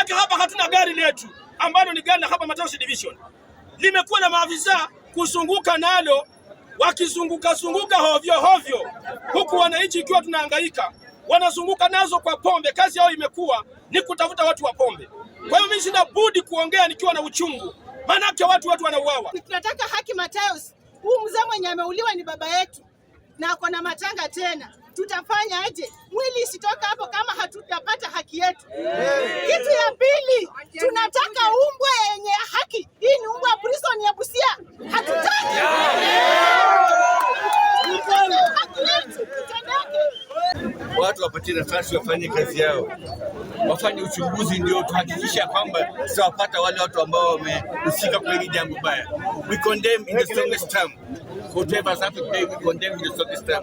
Manake hapa hatuna gari letu ambalo ni gari la hapa Matawi Division. Limekuwa na maafisa kuzunguka nalo wakizunguka hovyo huku wananchi ikiwa tunahangaika, wanazunguka nazo kwa pombe. Kazi yao imekuwa ni kutafuta watu wa pombe. Kwa hiyo mimi sina budi kuongea nikiwa na uchungu, manake watu wanauawa. Tunataka haki Matawi. Huu mzee mwenye ameuliwa ni baba yetu na ako na matanga tena. Tutafanya aje? Mwili isitoka hapo kama hatutapata haki yetu. Kitu ya pili, tunataka umbwa yenye haki. Hii ni umbwa prison ya Busia. Hatutaki. Watu wapatie nafasi wafanye kazi yao, wafanye uchunguzi, ndio tuhakikisha kwamba tutawapata wale watu ambao wamehusika kwa hili jambo baya. We condemn in the strongest term. Whatever has happened today, we condemn in the strongest term.